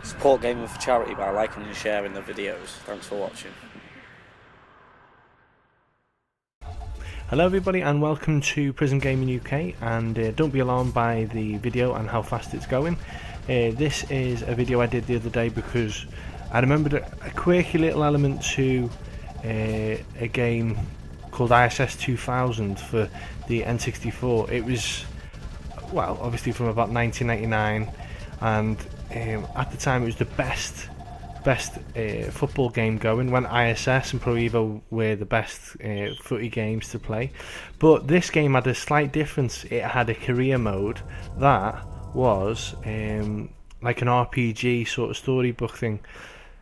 Support gaming for charity by liking and sharing the videos. Thanks for watching. Hello everybody and welcome to SkinPGUK, and don't be alarmed by the video and how fast it's going. This is a video I did the other day because I remembered a quirky little element to a game called ISS 2000 for the N64. It was, well, obviously from about 1999, and at the time it was the best football game going, when ISS and Pro Evo were the best footy games to play. But this game had a slight difference. It had a career mode that was like an RPG sort of storybook thing.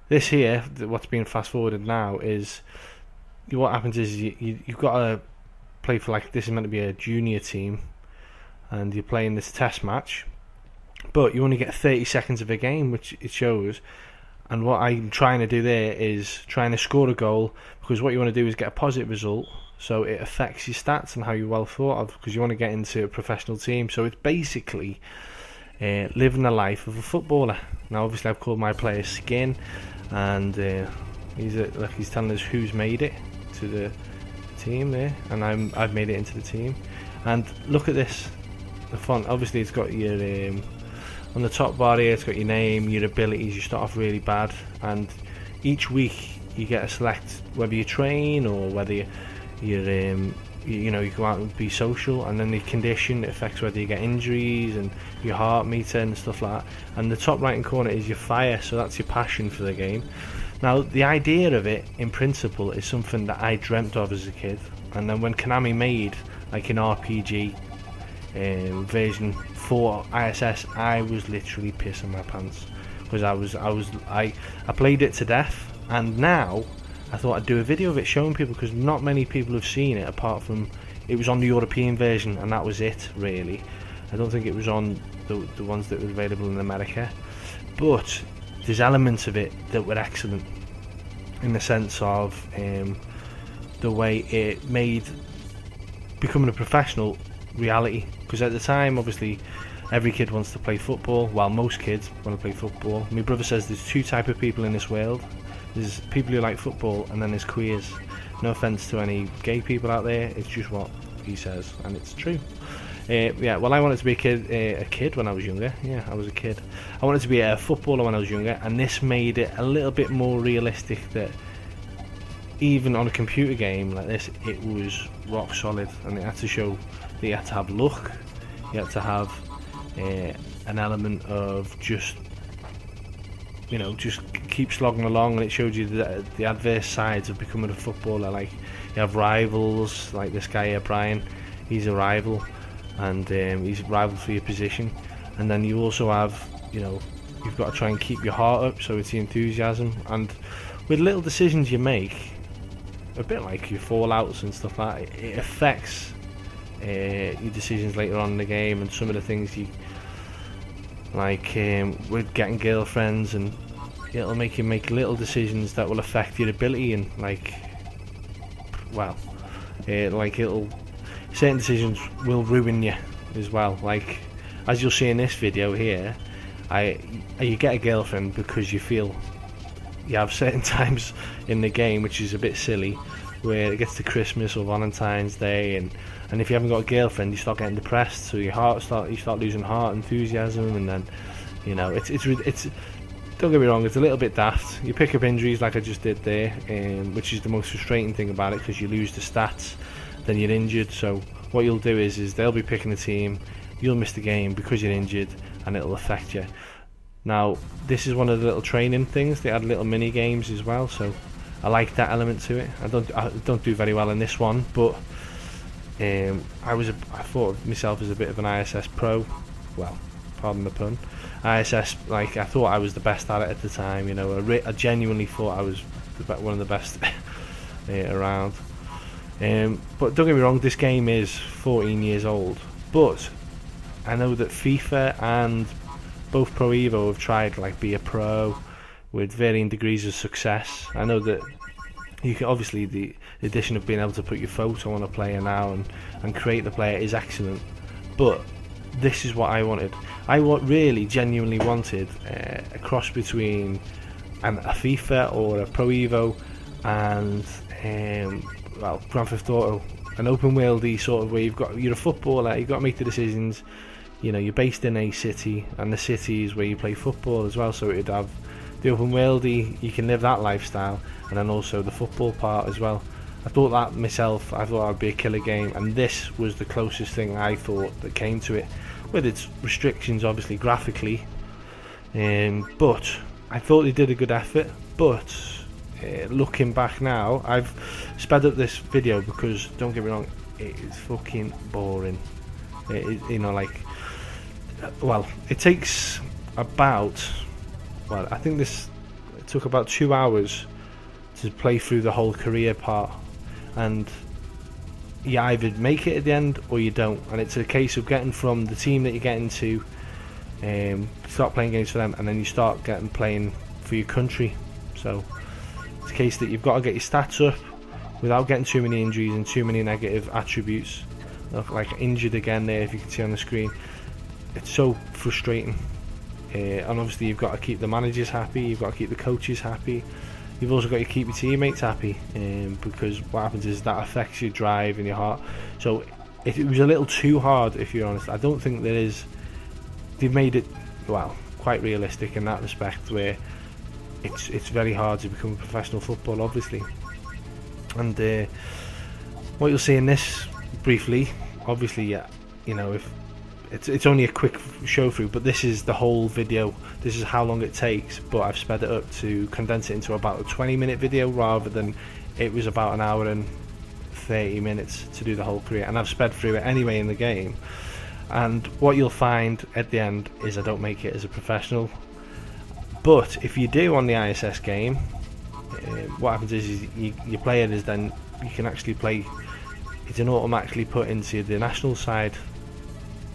This here, what's being fast forwarded now, is what happens is you've got to play for, like, this is meant to be a junior team, and you're playing this test match, but you only get 30 seconds of a game, which it shows. And what I'm trying to do there is trying to score a goal, because what you want to do is get a positive result, so it affects your stats and how you're well thought of, because you want to get into a professional team. So it's basically living the life of a footballer. Now obviously I've called my player Skin, and he's telling us who's made it to the team there, and I've made it into the team. And look at this, the font. Obviously it's got your on the top bar here, it's got your name, your abilities. You start off really bad, and each week you get to select whether you train or whether you go out and be social, and then the condition affects whether you get injuries and your heart meter and stuff like that. And the top right hand corner is your fire, so that's your passion for the game. Now the idea of it in principle is something that I dreamt of as a kid, and then when Konami made like an RPG version for ISS, I was literally pissing my pants, because I played it to death. And now I thought I'd do a video of it showing people, because not many people have seen it, apart from it was on the European version, and that was it really. I don't think it was on the ones that were available in America, but there's elements of it that were excellent, in the sense of the way it made becoming a professional reality. Because at the time, obviously, every kid wants to play football. Well, most kids want to play football. My brother says there's two types of people in this world. There's people who like football, and then there's queers. No offence to any gay people out there, it's just what he says, and it's true. Yeah, well, I wanted to be a kid when I was younger. Yeah, I was a kid. I wanted to be a footballer when I was younger, and this made it a little bit more realistic, that even on a computer game like this, it was rock solid, and it had to show that you had to have luck, you had to have an element of just keep slogging along, and it showed you the adverse sides of becoming a footballer. Like, you have rivals, like this guy here, Brian. He's a rival, and he's a rival for your position. And then you also have, you've got to try and keep your heart up, so it's the enthusiasm. And with little decisions you make, a bit like your fallouts and stuff like that, it affects your decisions later on in the game. And some of the things you like with getting girlfriends, and it'll make you make little decisions that will affect your ability, and certain decisions will ruin you as well. Like, as you'll see in this video here, you get a girlfriend because you feel you have certain times in the game, which is a bit silly, where it gets to Christmas or Valentine's Day, and if you haven't got a girlfriend, you start getting depressed, so you start losing heart enthusiasm, and then it's don't get me wrong, it's a little bit daft. You pick up injuries like I just did there, which is the most frustrating thing about it, because you lose the stats, then you're injured. So what you'll do is they'll be picking a team, you'll miss the game because you're injured, and it'll affect you. Now this is one of the little training things. They had little mini games as well, so I like that element to it. I don't do very well in this one, but I thought of myself as a bit of an ISS pro. Well, pardon the pun. ISS, like, I thought I was the best at it at the time. I genuinely thought I was one of the best around. But don't get me wrong, this game is 14 years old. But I know that FIFA and both Pro Evo have tried like be a pro with varying degrees of success. I know that you can, obviously the addition of being able to put your photo on a player now and create the player is excellent, but this is what I wanted. I really genuinely wanted a cross between a FIFA or a Pro Evo and well, Grand Theft Auto, an open worldy sort of where you're a footballer, you've got to make the decisions. You know, you're based in a city, and the city is where you play football as well. So it'd have the open worldy, you can live that lifestyle, and then also the football part as well. I thought that myself. I thought that'd be a killer game, and this was the closest thing I thought that came to it, with its restrictions, obviously graphically. But I thought they did a good effort. But looking back now, I've sped up this video because, don't get me wrong, it is fucking boring. You know, like, well, it takes about, well, I think it took about 2 hours to play through the whole career part, and you either make it at the end or you don't, and it's a case of getting from the team that you get into, start playing games for them, and then you start playing for your country. So it's a case that you've got to get your stats up without getting too many injuries and too many negative attributes. Look, like injured again there, if you can see on the screen. It's so frustrating, and obviously you've got to keep the managers happy, you've got to keep the coaches happy, you've also got to keep your teammates happy, because what happens is that affects your drive and your heart. So it was a little too hard, if you're honest. I don't think they've made it, well, quite realistic in that respect, where it's very hard to become a professional footballer, obviously. And what you'll see in this briefly, obviously, yeah, you know, if it's only a quick show through, but this is the whole video. This is how long it takes, but I've sped it up to condense it into about a 20-minute video, rather than it was about an hour and 30 minutes to do the whole career. And I've sped through it anyway in the game, and what you'll find at the end is I don't make it as a professional. But if you do on the ISS game, what happens is you play it, is then you can actually play. It's an automatically put into the national side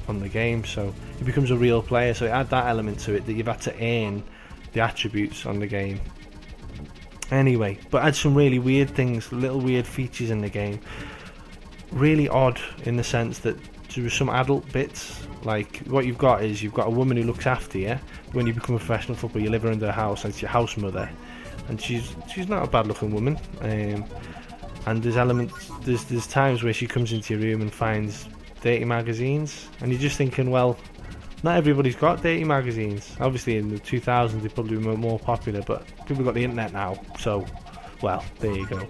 on the game, so it becomes a real player. So it had that element to it, that you've had to earn the attributes on the game. Anyway, but had some really weird things, little weird features in the game. Really odd in the sense that there were some adult bits, like what you've got is you've got a woman who looks after you. When you become a professional footballer, you live her in the house, and it's your house mother, and she's not a bad looking woman. And there's elements, there's times where she comes into your room and finds dirty magazines, and you're just thinking, well, not everybody's got dirty magazines. Obviously in the 2000s they probably were more popular, but people got the internet now, so, well, there you go.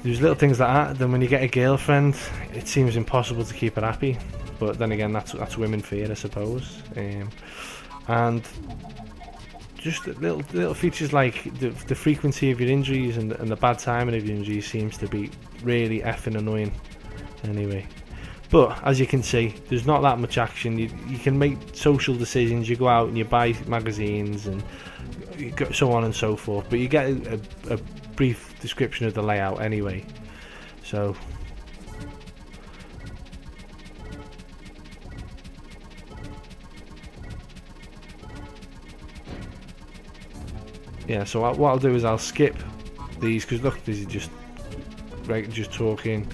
There's little things like that. Then when you get a girlfriend, it seems impossible to keep her happy, but then again, that's women fear, I suppose. And just little features like the frequency of your injuries and the bad timing of your injuries seems to be really effing annoying. Anyway, but as you can see, there's not that much action. You can make social decisions. You go out and you buy magazines and so on and so forth, but you get a brief description of the layout anyway. So yeah, so what I'll do is I'll skip these, because look, this is just talking.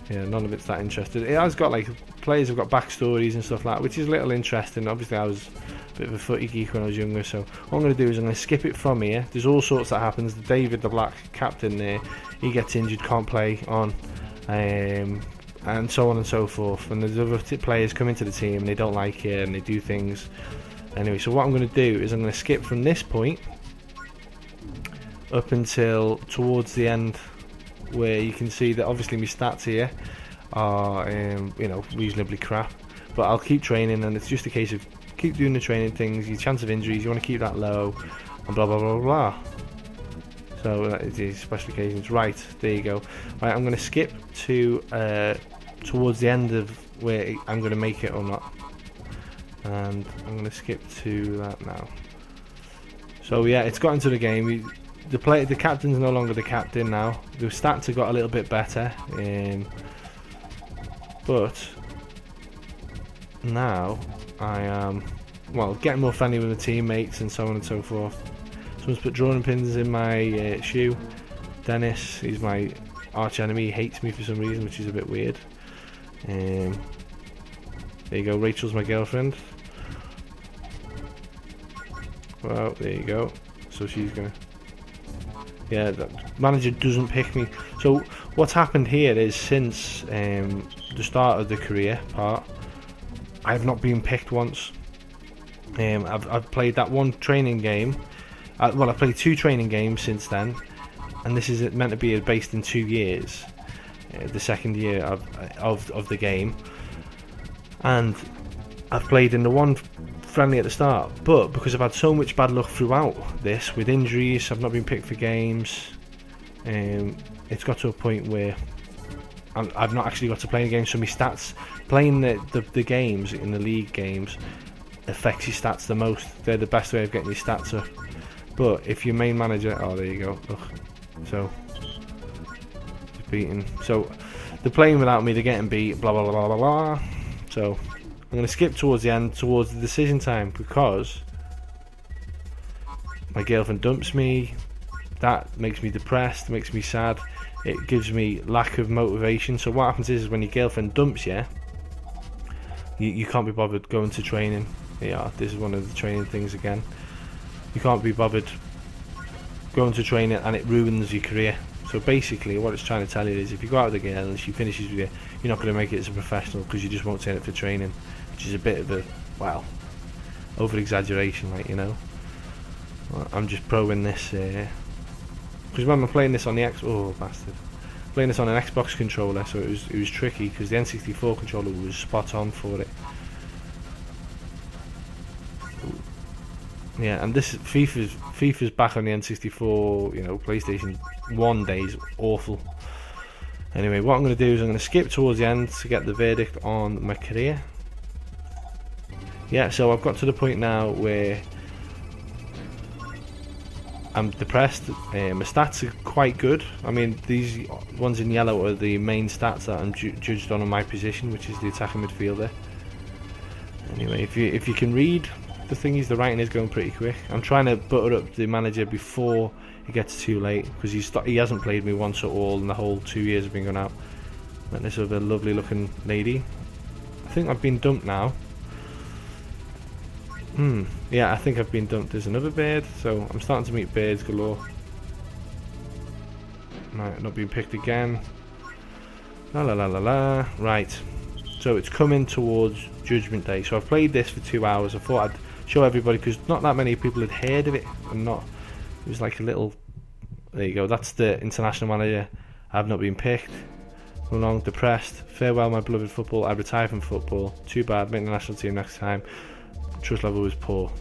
Yeah, none of it's that interesting. It has got, like, players have got backstories and stuff like that, which is a little interesting. Obviously I was a bit of a footy geek when I was younger, so what I'm going to do is I'm going to skip it from here. There's all sorts that happens. David, the black captain there, he gets injured, can't play on, and so on and so forth. And there's other players come into the team and they don't like it and they do things. Anyway, so what I'm going to do is I'm going to skip from this point up until towards the end, where you can see that obviously my stats here are you know, reasonably crap, but I'll keep training, and it's just a case of keep doing the training things. Your chance of injuries, you want to keep that low, and blah blah blah blah. So that is the special occasions. Right, there you go. Right, I'm going to skip to towards the end of where I'm going to make it or not, and I'm going to skip to that now. So yeah, it's got into the game. The captain's no longer the captain now. The stats have got a little bit better, but now I am, well, getting more friendly with my teammates and so on and so forth. Someone's put drawing pins in my shoe. Dennis, he's my arch enemy. He hates me for some reason, which is a bit weird. There you go, Rachel's my girlfriend. Well, there you go. So she's gonna... Yeah, the manager doesn't pick me. So what's happened here is since the start of the career part, I have not been picked once. I've played that one training game. Well, I've played 2 training games since then, and this is meant to be based in 2 years, the second year of the game. And I've played in the one friendly at the start, but because I've had so much bad luck throughout this with injuries, I've not been picked for games. It's got to a point where I've not actually got to play any games, so my stats playing the games in the league games affects your stats the most. They're the best way of getting your stats up. But if your main manager, oh there you go, ugh. So just beating. So they're playing without me, they're getting beat, blah blah blah blah blah. So I'm going to skip towards the end, towards the decision time, because my girlfriend dumps me. That makes me depressed, makes me sad. It gives me lack of motivation. So what happens is when your girlfriend dumps you, you can't be bothered going to training. Yeah, this is one of the training things again. You can't be bothered going to training, and it ruins your career. So basically what it's trying to tell you is if you go out with a girl and she finishes with you, you're not going to make it as a professional because you just won't turn it for training, which is a bit of a, well, over exaggeration, like, you know. I'm just proing this because when I'm playing this on the playing this on an Xbox controller, so it was tricky because the N64 controller was spot on for it. Yeah, and this FIFA's back on the N64, you know, PlayStation 1 days, awful. Anyway, what I'm going to do is I'm going to skip towards the end to get the verdict on my career. Yeah, so I've got to the point now where I'm depressed. My stats are quite good. I mean, these ones in yellow are the main stats that I'm judged on my position, which is the attacking midfielder. Anyway, if you can read the thing is, the writing is going pretty quick. I'm trying to butter up the manager before it gets too late, because he hasn't played me once at all in the whole 2 years I've been going out. Met this other lovely looking lady. I think I've been dumped now. Yeah, I think I've been dumped. There's another bird, so I'm starting to meet birds galore. Right, not being picked again. La la la la la. Right, so it's coming towards Judgment Day. So I've played this for 2 hours. I thought I'd show everybody, because not that many people had heard of it, and it was like a little, there you go, that's the international manager. I've not been picked. No long depressed. Farewell my beloved football. I retire from football. Too bad. Make the national team next time. Trust level was poor.